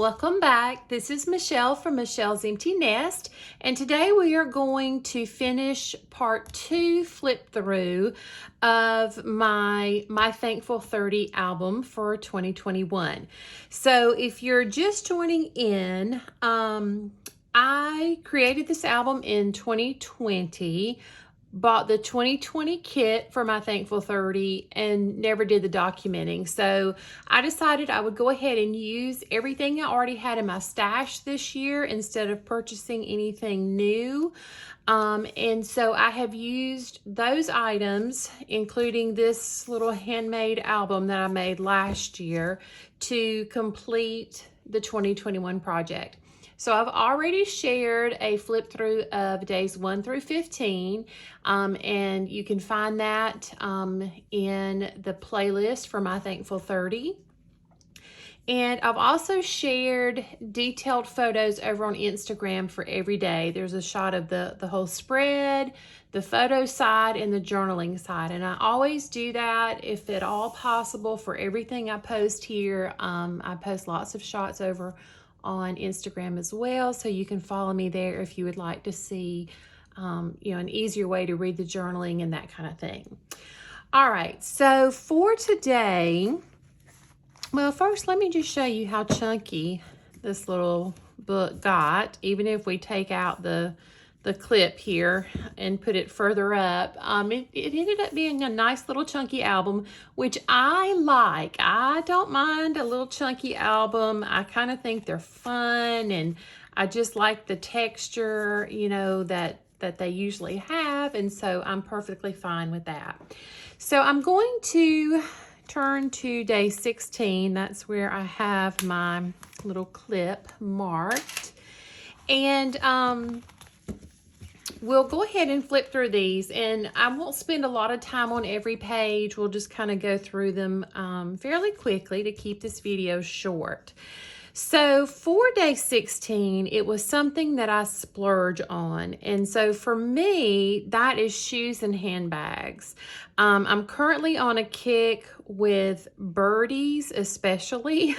Welcome back. This is Michelle from Michelle's Empty Nest, and today we are going to finish part 2 flip through of my Thankful 30 album for 2021. So if you're just joining in, I created this album in 2020. Bought the 2020 kit for my Thankful 30 and never did the documenting. So I decided I would go ahead and use everything I already had in my stash this year instead of purchasing anything new. And so I have used those items, including this little handmade album that I made last year, to complete the 2021 project. So I've already shared a flip through of days 1 through 15, and you can find that in the playlist for my Thankful 30. And I've also shared detailed photos over on Instagram for every day. There's a shot of the whole spread, the photo side, and the journaling side. And I always do that if at all possible for everything I post here. I post lots of shots over on Instagram as well, so you can follow me there if you would like to see an easier way to read the journaling and that kind of thing. All right, so for today, well, first let me just show you how chunky this little book got, even if we take out the clip here and put it further up. It ended up being a nice little chunky album, which I like. I don't mind a little chunky album. I kind of think they're fun, and I just like the texture, that they usually have, and so I'm perfectly fine with that. So I'm going to turn to day 16. That's where I have my little clip marked, and we'll go ahead and flip through these, and I won't spend a lot of time on every page. We'll just kind of go through them fairly quickly to keep this video short. So for day 16, it was something that I splurge on. And so for me, that is shoes and handbags. I'm currently on a kick with birdies especially.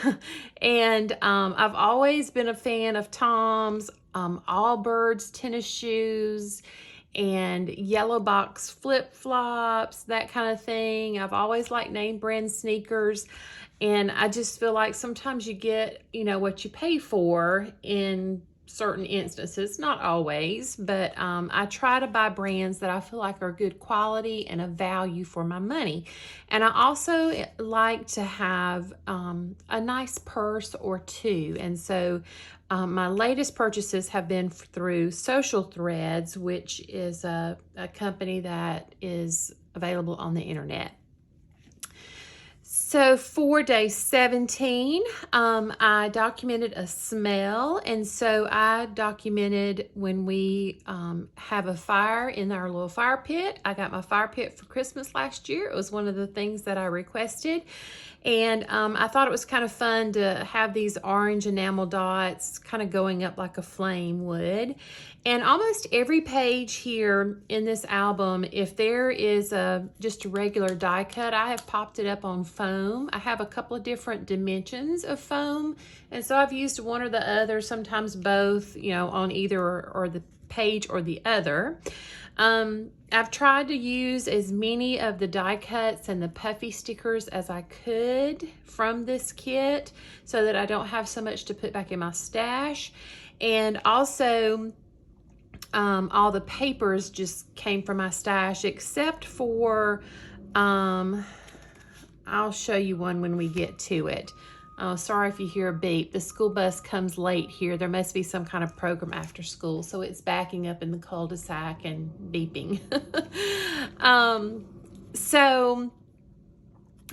And I've always been a fan of Tom's Allbirds tennis shoes and yellow box flip-flops, that kind of thing. I've always liked name brand sneakers, and I just feel like sometimes you get, what you pay for in certain instances, not always, but I try to buy brands that I feel like are good quality and a value for my money. And I also like to have a nice purse or two. And so my latest purchases have been through Social Threads, which is a company that is available on the internet. So for day 17, I documented a smell, and so I documented when we have a fire in our little fire pit. I got my fire pit for Christmas last year. It was one of the things that I requested, and I thought it was kind of fun to have these orange enamel dots kind of going up like a flame would. And almost every page here in this album, if there is just a regular die cut, I have popped it up on foam. I have a couple of different dimensions of foam, and so I've used one or the other, sometimes both, on either or the page or the other. I've tried to use as many of the die cuts and the puffy stickers as I could from this kit so that I don't have so much to put back in my stash. And also, all the papers just came from my stash, except for, I'll show you one when we get to it. Oh, sorry if you hear a beep. The school bus comes late here. There must be some kind of program after school, so it's backing up in the cul-de-sac and beeping.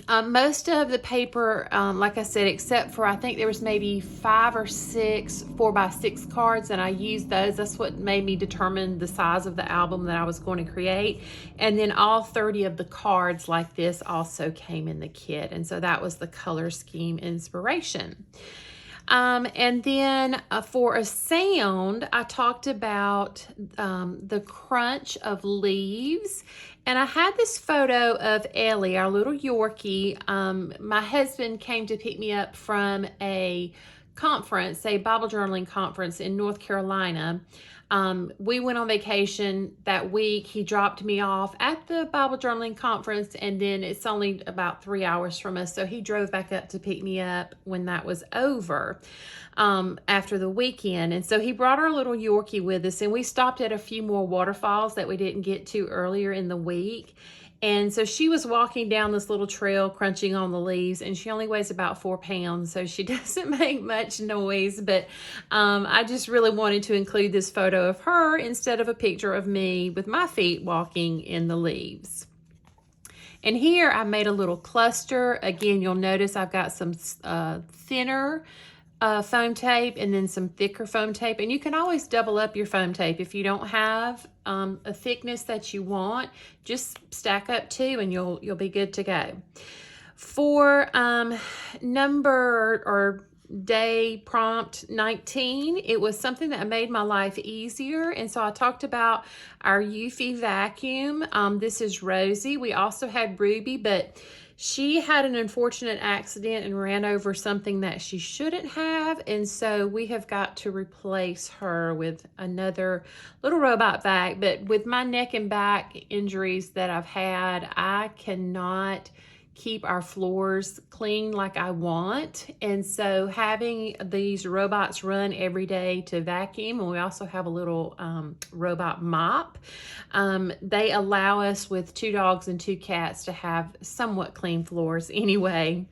Most of the paper, like I said, except for I think there was maybe 5 or 6 4x6 cards, and I used those. That's what made me determine the size of the album that I was going to create. And then all 30 of the cards like this also came in the kit, and so that was the color scheme inspiration. And then for a sound, I talked about the crunch of leaves. And I had this photo of Ellie, our little Yorkie. My husband came to pick me up from a conference, a Bible journaling conference in North Carolina. We went on vacation that week. He dropped me off at the Bible journaling conference, and then it's only about 3 hours from us. So he drove back up to pick me up when that was over, after the weekend. And so he brought our little Yorkie with us, and we stopped at a few more waterfalls that we didn't get to earlier in the week. And so she was walking down this little trail, crunching on the leaves, and she only weighs about 4 pounds, so she doesn't make much noise. But I just really wanted to include this photo of her instead of a picture of me with my feet walking in the leaves. And here I made a little cluster. Again, you'll notice I've got some thinner foam tape and then some thicker foam tape, and you can always double up your foam tape if you don't have a thickness that you want. Just stack up 2 and you'll be good to go. For number or day prompt 19, it was something that made my life easier, and so I talked about our Eufy vacuum. This is Rosie. We also had Ruby, but she had an unfortunate accident and ran over something that she shouldn't have, and so we have got to replace her with another little robot vac. But with my neck and back injuries that I've had, I cannot keep our floors clean like I want, and so having these robots run every day to vacuum, and we also have a little robot mop, they allow us with 2 dogs and 2 cats to have somewhat clean floors anyway.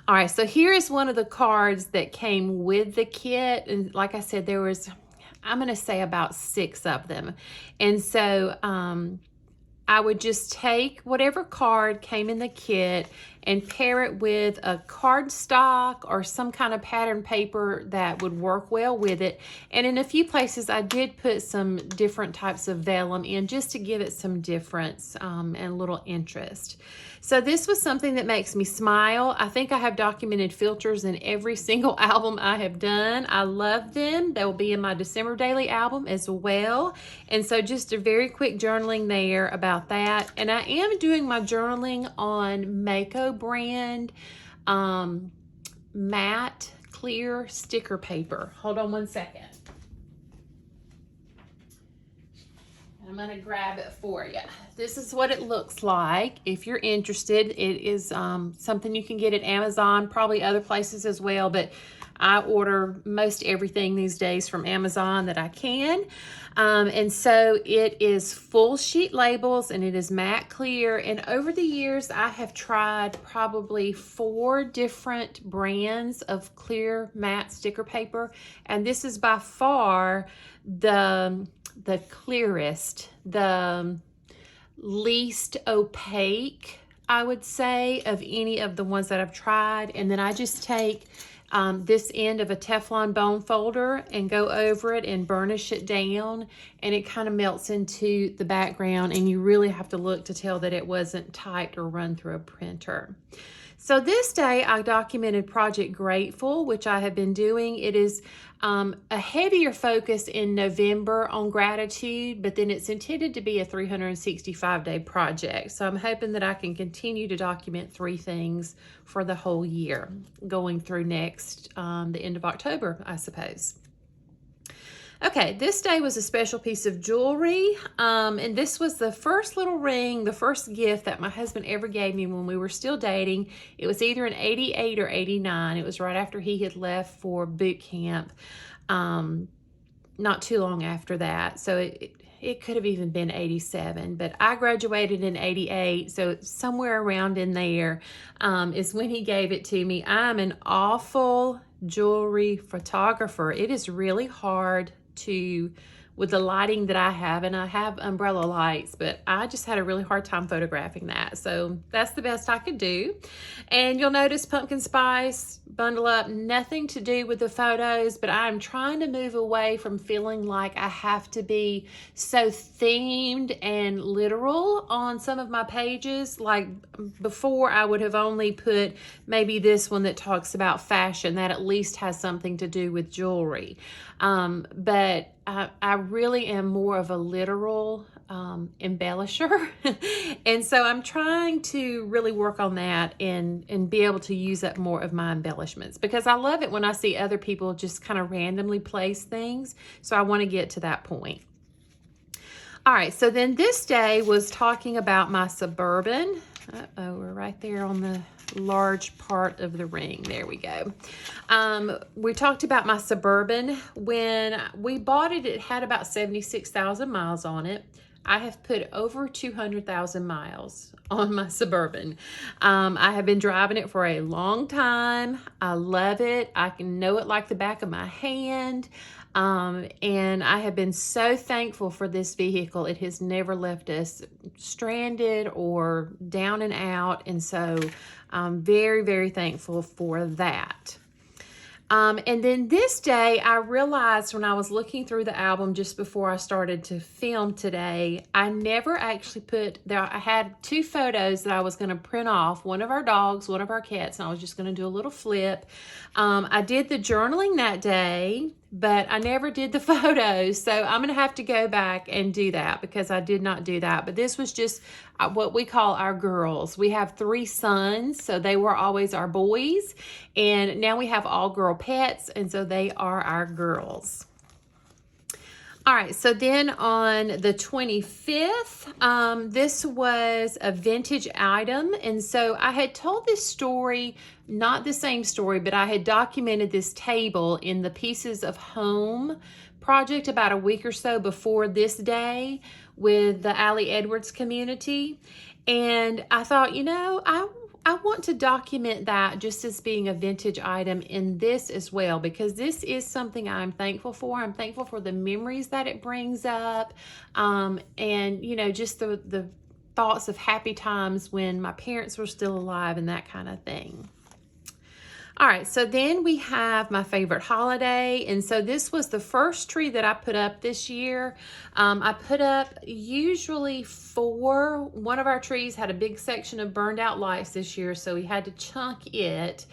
All right, so here is one of the cards that came with the kit, and like I said, there was, I'm going to say, about 6 of them. And so I would just take whatever card came in the kit and pair it with a cardstock or some kind of pattern paper that would work well with it. And in a few places I did put some different types of vellum in just to give it some difference and a little interest. So this was something that makes me smile. I think I have documented filters in every single album I have done. I love them. They will be in my December daily album as well. And so just a very quick journaling there about that. And I am doing my journaling on Mako brand matte clear sticker paper. Hold on one second. I'm going to grab it for you. This is what it looks like. If you're interested, it is something you can get at Amazon, probably other places as well, but I order most everything these days from Amazon that I can. And so it is full sheet labels and it is matte clear. And over the years, I have tried probably 4 different brands of clear matte sticker paper. And this is by far the clearest, the least opaque, I would say, of any of the ones that I've tried. And then I just take this end of a Teflon bone folder and go over it and burnish it down, and it kind of melts into the background, and you really have to look to tell that it wasn't typed or run through a printer. So this day I documented Project Grateful, which I have been doing. It is a heavier focus in November on gratitude, but then it's intended to be a 365-day project. So I'm hoping that I can continue to document 3 things for the whole year, going through next, the end of October, I suppose. Okay, this day was a special piece of jewelry, and this was the first little ring, the first gift that my husband ever gave me when we were still dating. It was either in 88 or 89. It was right after he had left for boot camp, not too long after that. So it could have even been 87, but I graduated in 88, so somewhere around in there is when he gave it to me. I'm an awful jewelry photographer. It is really hard with the lighting that I have, and I have umbrella lights, but I just had a really hard time photographing that. So that's the best I could do. And you'll notice pumpkin spice, bundle up, nothing to do with the photos, but I'm trying to move away from feeling like I have to be so themed and literal on some of my pages. Like before, I would have only put maybe this one that talks about fashion, that at least has something to do with jewelry. But I really am more of a literal embellisher. And so I'm trying to really work on that and be able to use up more of my embellishments, because I love it when I see other people just kind of randomly place things. So I want to get to that point. All right, so then this day was talking about my Suburban. Uh-oh, we're right there on the large part of the ring. There we go. We talked about my Suburban. When we bought it, it had about 76,000 miles on it. I have put over 200,000 miles on my Suburban. I have been driving it for a long time. I love it. I can know it like the back of my hand. And I have been so thankful for this vehicle. It has never left us stranded or down and out. And so I'm very, very thankful for that. And then this day, I realized when I was looking through the album just before I started to film today, I never actually put there. I had 2 photos that I was going to print off, one of our dogs, one of our cats, and I was just going to do a little flip. I did the journaling that day, but I never did the photos. So I'm going to have to go back and do that because I did not do that. But this was just what we call our girls. We have 3 sons, so they were always our boys. And now we have all girl pets, and so they are our girls. All right, so then on the 25th, this was a vintage item. And so I had told this story, not the same story, but I had documented this table in the Pieces of Home project about a week or so before this day with the Allie Edwards community. And I thought, you know, I want to document that just as being a vintage item in this as well, because this is something I'm thankful for. I'm thankful for the memories that it brings up, and, you know, just the thoughts of happy times when my parents were still alive and that kind of thing. All right, so then we have my favorite holiday. And so this was the first tree that I put up this year. I put up usually 4. One of our trees had a big section of burned out lights this year, so we had to chunk it.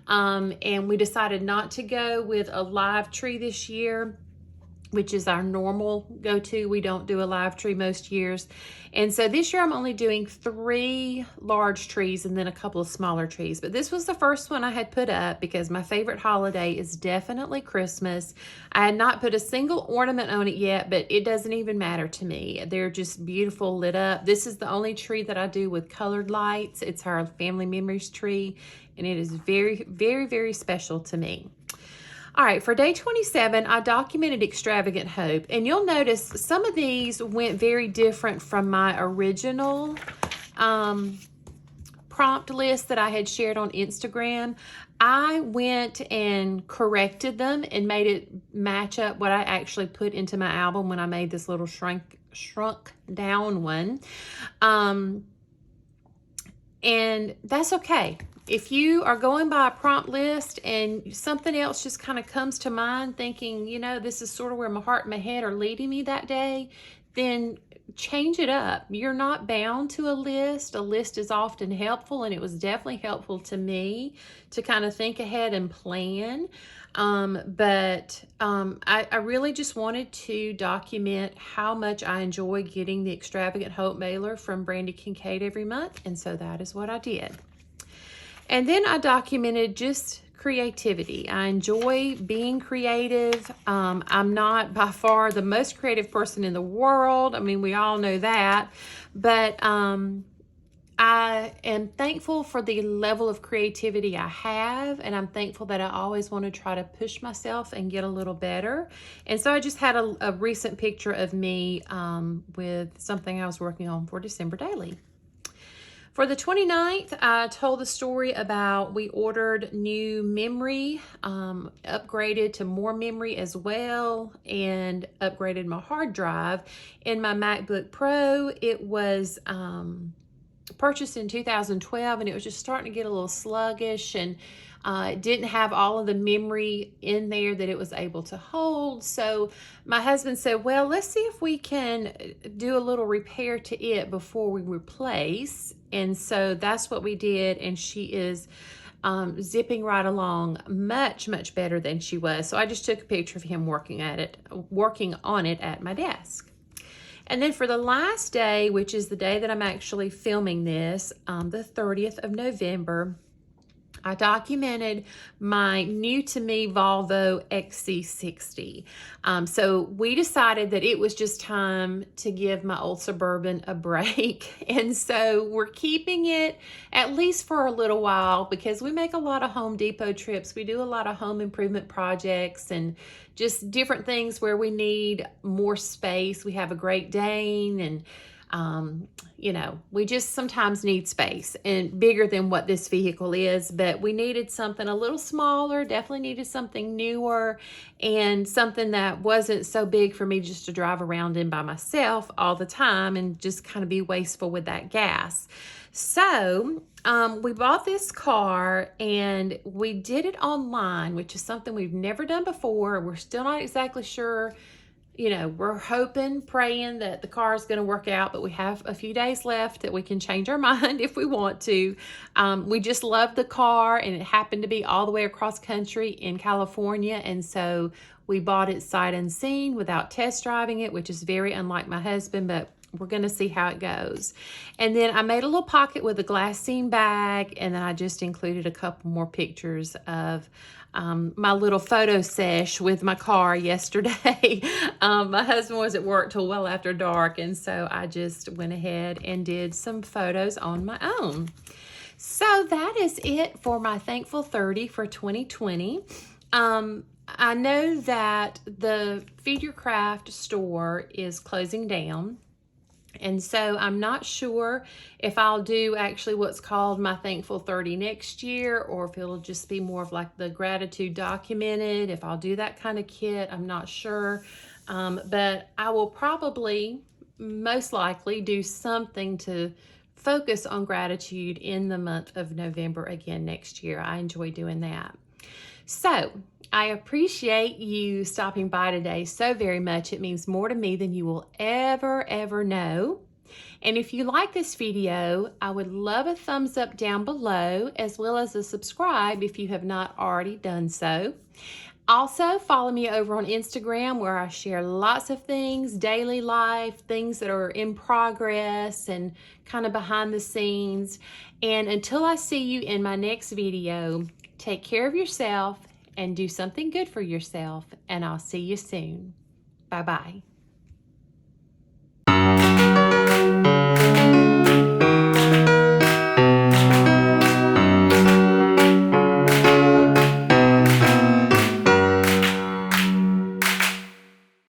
And we decided not to go with a live tree this year, which is our normal go-to. We don't do a live tree most years. And so this year I'm only doing 3 large trees and then a couple of smaller trees. But this was the first one I had put up because my favorite holiday is definitely Christmas. I had not put a single ornament on it yet, but it doesn't even matter to me. They're just beautiful lit up. This is the only tree that I do with colored lights. It's our family memories tree, and it is very, very, very special to me. All right, for day 27, I documented Extravagant Hope, and you'll notice some of these went very different from my original prompt list that I had shared on Instagram. I went and corrected them and made it match up what I actually put into my album when I made this little shrunk down one. And that's okay. If you are going by a prompt list and something else just kind of comes to mind thinking, you know, this is sort of where my heart and my head are leading me that day, then change it up. You're not bound to a list. A list is often helpful, and it was definitely helpful to me to kind of think ahead and plan. I really just wanted to document how much I enjoy getting the Extravagant Hope mailer from Brandy Kincaid every month, and so that is what I did. And then I documented just creativity. I enjoy being creative. I'm not by far the most creative person in the world. I mean, we all know that. But I am thankful for the level of creativity I have, and I'm thankful that I always want to try to push myself and get a little better. And so I just had a recent picture of me with something I was working on for December Daily. For the 29th, I told the story about we ordered new memory, upgraded to more memory as well, and upgraded my hard drive. In my MacBook Pro, it was purchased in 2012, and it was just starting to get a little sluggish, and it didn't have all of the memory in there that it was able to hold. So my husband said, well, let's see if we can do a little repair to it before we replace. And so that's what we did, and she is zipping right along much, much better than she was. So I just took a picture of him working on it at my desk. And then for the last day, which is the day that I'm actually filming this, the 30th of November, I documented my new to me Volvo XC60. So we decided that it was just time to give my old Suburban a break. And so we're keeping it at least for a little while because we make a lot of Home Depot trips. We do a lot of home improvement projects and just different things where we need more space. We have a Great Dane and you know, we just sometimes need space and bigger than what this vehicle is, but we needed something a little smaller, definitely needed something newer and something that wasn't so big for me just to drive around in by myself all the time and just kind of be wasteful with that gas. So we bought this car and we did it online, which is something we've never done before. We're still not exactly sure. You know, we're hoping, praying that the car is going to work out, but we have a few days left that we can change our mind if we want to. We just love the car, and it happened to be all the way across country in California, and so we bought it sight unseen without test driving it, which is very unlike my husband, but we're going to see how it goes. And then I made a little pocket with a glassine bag, and then I just included a couple more pictures of my little photo sesh with my car yesterday. My husband was at work till well after dark, and so I just went ahead and did some photos on my own. So that is it for my Thankful 30 for 2020. I know that the Feed Your Craft store is closing down. And so I'm not sure if I'll do actually what's called my Thankful 30 next year, or if it'll just be more of like the gratitude documented. If I'll do that kind of kit, I'm not sure. But I will probably, most likely, do something to focus on gratitude in the month of November again next year. I enjoy doing that. So I appreciate you stopping by today so very much. It means more to me than you will ever know. And if you like this video, I would love a thumbs up down below, as well as a subscribe if you have not already done so. Also, follow me over on Instagram, where I share lots of things, daily life, things that are in progress and kind of behind the scenes. And until I see you in my next video, take care of yourself and do something good for yourself, and I'll see you soon. Bye-bye.